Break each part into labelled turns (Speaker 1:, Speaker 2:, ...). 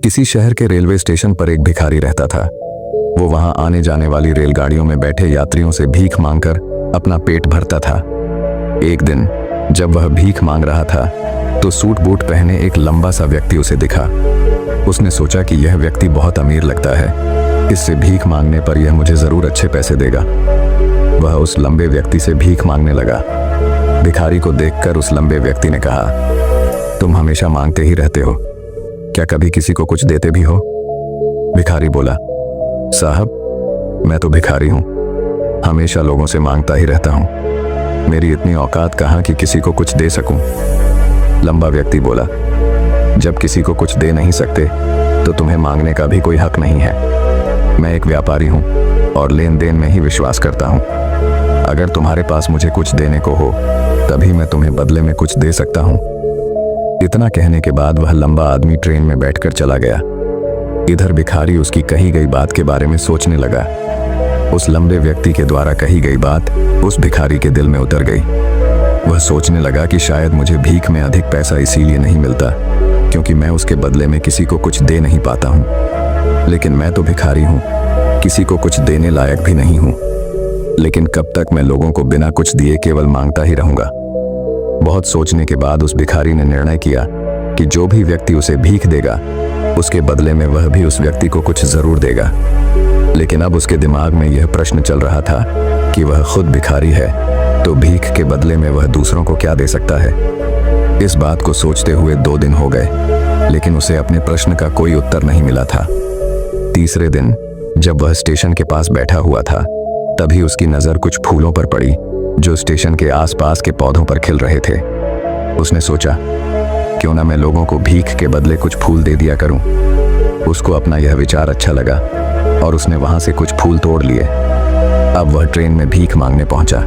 Speaker 1: किसी शहर के रेलवे स्टेशन पर एक भिखारी रहता था। वो वहां आने जाने वाली रेलगाड़ियों में बैठे यात्रियों से भीख मांगकर अपना पेट भरता था। एक दिन जब वह भीख मांग रहा था तो सूट बूट पहने एक लंबा सा व्यक्ति उसे दिखा। उसने सोचा कि यह व्यक्ति बहुत अमीर लगता है, इससे भीख मांगने पर यह मुझे जरूर अच्छे पैसे देगा। वह उस लंबे व्यक्ति से भीख मांगने लगा। भिखारी को देखकर उस लंबे व्यक्ति ने कहा, तुम हमेशा मांगते ही रहते हो, क्या कभी किसी को कुछ देते भी हो? भिखारी बोला, साहब मैं तो भिखारी हूं, हमेशा लोगों से मांगता ही रहता हूं, मेरी इतनी औकात कहां कि किसी को कुछ दे सकूं। लंबा व्यक्ति बोला, जब किसी को कुछ दे नहीं सकते तो तुम्हें मांगने का भी कोई हक नहीं है। मैं एक व्यापारी हूं और लेन देन में ही विश्वास करता हूं। अगर तुम्हारे पास मुझे कुछ देने को हो तभी मैं तुम्हें बदले में कुछ दे सकता हूं। इतना कहने के बाद वह लंबा आदमी ट्रेन में बैठकर चला गया। इधर भिखारी उसकी कही गई बात के बारे में सोचने लगा। उस लंबे व्यक्ति के द्वारा कही गई बात उस भिखारी के दिल में उतर गई। वह सोचने लगा कि शायद मुझे भीख में अधिक पैसा इसीलिए नहीं मिलता क्योंकि मैं उसके बदले में किसी को कुछ दे नहीं पाता हूं। लेकिन मैं तो भिखारी हूं, किसी को कुछ देने लायक भी नहीं हूं। लेकिन कब तक मैं लोगों को बिना कुछ दिए केवल मांगता ही रहूंगा। बहुत सोचने के बाद उस भिखारी ने निर्णय किया कि जो भी व्यक्ति उसे भीख देगा उसके बदले में वह भी उस व्यक्ति को कुछ जरूर देगा। लेकिन अब उसके दिमाग में यह प्रश्न चल रहा था कि वह खुद भिखारी है तो भीख के बदले में वह दूसरों को क्या दे सकता है। इस बात को सोचते हुए 2 दिन हो गए लेकिन उसे अपने प्रश्न का कोई उत्तर नहीं मिला था। तीसरे दिन जब वह स्टेशन के पास बैठा हुआ था तभी उसकी नजर कुछ फूलों पर पड़ी जो स्टेशन के आसपास के पौधों पर खिल रहे थे। उसने सोचा, क्यों ना मैं लोगों को भीख के बदले कुछ फूल दे दिया करूं। उसको अपना यह विचार अच्छा लगा और उसने वहां से कुछ फूल तोड़ लिए। अब वह ट्रेन में भीख मांगने पहुंचा।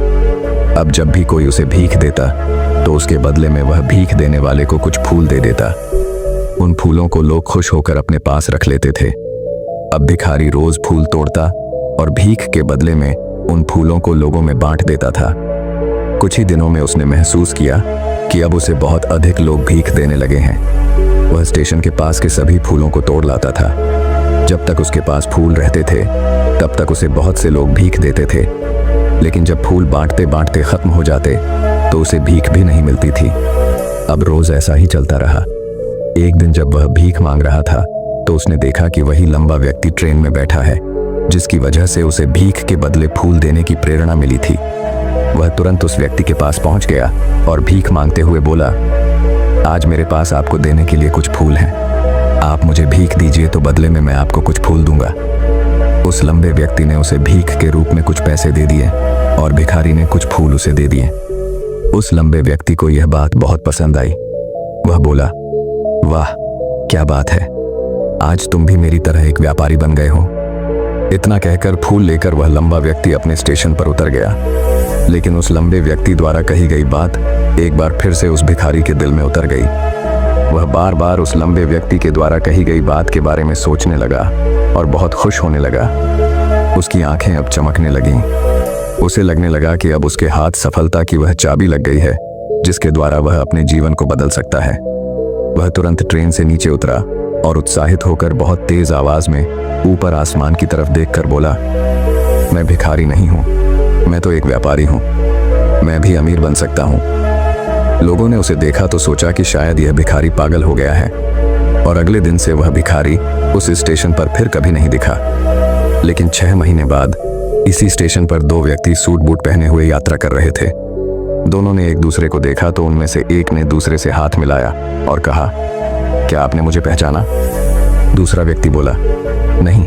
Speaker 1: अब जब भी कोई उसे भीख देता तो उसके बदले में वह भीख देने वाले को कुछ फूल दे देता। उन फूलों को लोग खुश होकर अपने पास रख लेते थे। अब भिखारी रोज फूल तोड़ता और भीख के बदले में उन फूलों को लोगों में बांट देता था। कुछ ही दिनों में उसने महसूस किया कि अब उसे बहुत अधिक लोग भीख देने लगे हैं। वह स्टेशन के पास के सभी फूलों को तोड़ लाता था। जब तक उसके पास फूल रहते थे तब तक उसे बहुत से लोग भीख देते थे। लेकिन जब फूल बांटते बांटते खत्म हो जाते तो उसे भीख भी नहीं मिलती थी। अब रोज ऐसा ही चलता रहा। एक दिन जब वह भीख मांग रहा था तो उसने देखा कि वही लंबा व्यक्ति ट्रेन में बैठा है जिसकी वजह से उसे भीख के बदले फूल देने की प्रेरणा मिली थी। वह तुरंत उस व्यक्ति के पास पहुंच गया और भीख मांगते हुए बोला, आज मेरे पास आपको देने के लिए कुछ फूल हैं। आप मुझे भीख दीजिए तो बदले में मैं आपको कुछ फूल दूंगा। उस लंबे व्यक्ति ने उसे भीख के रूप में कुछ पैसे दे दिए और भिखारी ने कुछ फूल उसे दे दिए। उस लंबे व्यक्ति को यह बात बहुत पसंद आई। वह बोला, वाह क्या बात है, आज तुम भी मेरी तरह एक व्यापारी बन गए हो। इतना कहकर फूल लेकर वह लंबा व्यक्ति अपने स्टेशन पर उतर गया। लेकिन उस लंबे व्यक्ति द्वारा कही गई बात एक बार फिर से उस भिखारी के दिल में उतर गई। वह बार बार उस लंबे व्यक्ति के द्वारा कही गई बात के बारे में सोचने लगा और बहुत खुश होने लगा। उसकी आंखें अब चमकने लगीं। उसे लगने लगा कि अब उसके हाथ सफलता की वह चाबी लग गई है जिसके द्वारा वह अपने जीवन को बदल सकता है। वह तुरंत ट्रेन से नीचे उतरा और उत्साहित होकर बहुत तेज आवाज में ऊपर आसमान की तरफ देखकर बोला, मैं भिखारी नहीं हूं, मैं तो एक व्यापारी हूं, मैं भी अमीर बन सकता हूं। लोगों ने उसे देखा तो सोचा कि शायद यह भिखारी पागल हो गया है और अगले दिन से वह भिखारी उस स्टेशन पर फिर कभी नहीं दिखा। लेकिन 6 महीने बाद इसी स्टेशन पर 2 व्यक्ति सूट बूट पहने हुए यात्रा कर रहे थे। दोनों ने एक दूसरे को देखा तो उनमें से एक ने दूसरे से हाथ मिलाया और कहा, क्या आपने मुझे पहचाना? दूसरा व्यक्ति बोला, नहीं,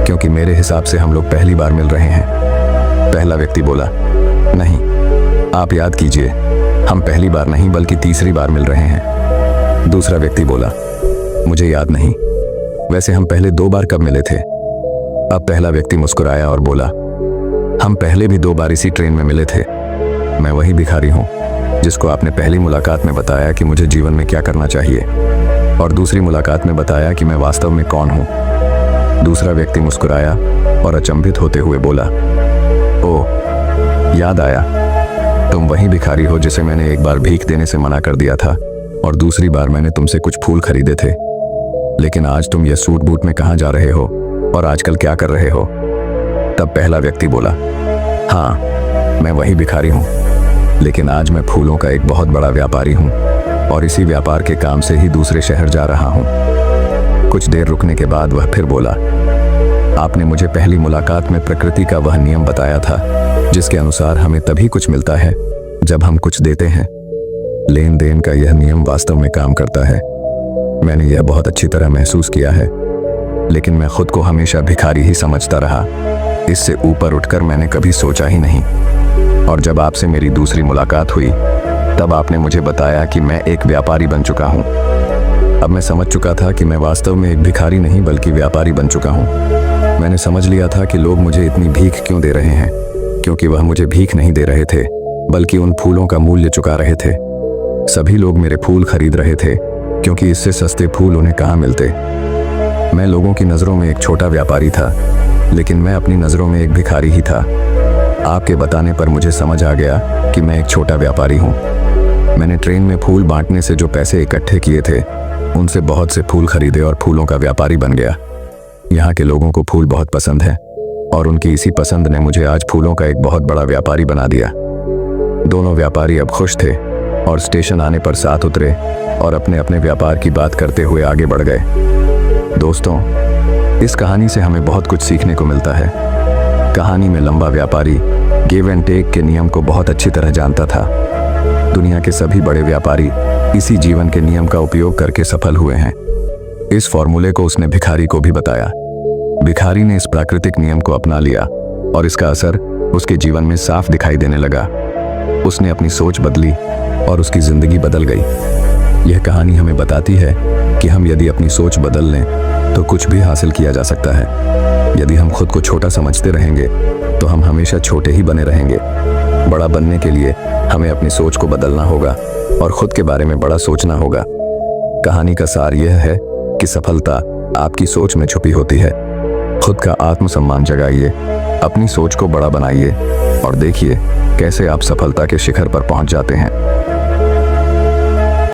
Speaker 1: क्योंकि मेरे हिसाब से हम लोग पहली बार मिल रहे हैं। पहला व्यक्ति बोला, नहीं, आप याद कीजिए, हम पहली बार नहीं बल्कि तीसरी बार मिल रहे हैं। दूसरा व्यक्ति बोला, मुझे याद नहीं, वैसे हम पहले 2 बार कब मिले थे? अब पहला व्यक्ति मुस्कुराया और बोला, हम पहले भी 2 बार इसी ट्रेन में मिले थे। मैं वही भिखारी हूँ जिसको आपने पहली मुलाकात में बताया कि मुझे जीवन में क्या करना चाहिए और दूसरी मुलाकात में बताया कि मैं वास्तव में कौन हूँ। दूसरा व्यक्ति मुस्कुराया और अचंभित होते हुए बोला, ओह, याद आया, तुम वही भिखारी हो जिसे मैंने एक बार भीख देने से मना कर दिया था और दूसरी बार मैंने तुमसे कुछ फूल खरीदे थे। लेकिन आज तुम ये सूट बूट में कहाँ जा रहे हो और आजकल क्या कर रहे हो? तब पहला व्यक्ति बोला, हाँ, मैं वही भिखारी हूँ, लेकिन आज मैं फूलों का एक बहुत बड़ा व्यापारी हूँ और इसी व्यापार के काम से ही दूसरे शहर जा रहा हूँ। कुछ देर रुकने के बाद वह फिर बोला, आपने मुझे पहली मुलाकात में प्रकृति का वह नियम बताया था जिसके अनुसार हमें तभी कुछ मिलता है जब हम कुछ देते हैं। लेन देन का यह नियम वास्तव में काम करता है। मैंने यह बहुत अच्छी तरह महसूस किया है, लेकिन मैं खुद को हमेशा भिखारी ही समझता रहा। इससे ऊपर उठकर मैंने कभी सोचा ही नहीं। और जब आपसे मेरी दूसरी मुलाकात हुई तब आपने मुझे बताया कि मैं एक व्यापारी बन चुका हूँ। अब मैं समझ चुका था कि मैं वास्तव में एक भिखारी नहीं बल्कि व्यापारी बन चुका हूँ। मैंने समझ लिया था कि लोग मुझे इतनी भीख क्यों दे रहे हैं, क्योंकि वह मुझे भीख नहीं दे रहे थे बल्कि उन फूलों का मूल्य चुका रहे थे। सभी लोग मेरे फूल खरीद रहे थे क्योंकि इससे सस्ते फूल उन्हें कहाँ मिलते। मैं लोगों की नज़रों में एक छोटा व्यापारी था, लेकिन मैं अपनी नज़रों में एक भिखारी ही था। आपके बताने पर मुझे समझ आ गया कि मैं एक छोटा व्यापारी हूँ। मैंने ट्रेन में फूल बांटने से जो पैसे इकट्ठे किए थे उनसे बहुत से फूल खरीदे और फूलों का व्यापारी बन गया। यहाँ के लोगों को फूल बहुत पसंद है और उनकी इसी पसंद ने मुझे आज फूलों का एक बहुत बड़ा व्यापारी बना दिया। दोनों व्यापारी अब खुश थे और स्टेशन आने पर साथ उतरे और अपने अपने व्यापार की बात करते हुए आगे बढ़ गए। दोस्तों, इस कहानी से हमें बहुत कुछ सीखने को मिलता है। कहानी में लंबा व्यापारी गिव एंड टेक के नियम को बहुत अच्छी तरह जानता था। दुनिया के सभी बड़े व्यापारी इसी जीवन के नियम का उपयोग करके सफल हुए हैं। इस फॉर्मूले को उसने भिखारी को भी बताया। भिखारी ने इस प्राकृतिक नियम को अपना लिया और इसका असर उसके जीवन में साफ दिखाई देने लगा। उसने अपनी सोच बदली और उसकी जिंदगी बदल गई। यह कहानी हमें बताती है कि हम यदि अपनी सोच बदल लें तो कुछ भी हासिल किया जा सकता है। यदि हम खुद को छोटा समझते रहेंगे तो हम हमेशा छोटे ही बने रहेंगे। बड़ा बनने के लिए हमें अपनी सोच को बदलना होगा और खुद के बारे में बड़ा सोचना होगा। कहानी का सार यह है कि सफलता आपकी सोच में छुपी होती है। खुद का आत्मसम्मान जगाइए, अपनी सोच को बड़ा बनाइए और देखिए कैसे आप सफलता के शिखर पर पहुंच जाते हैं।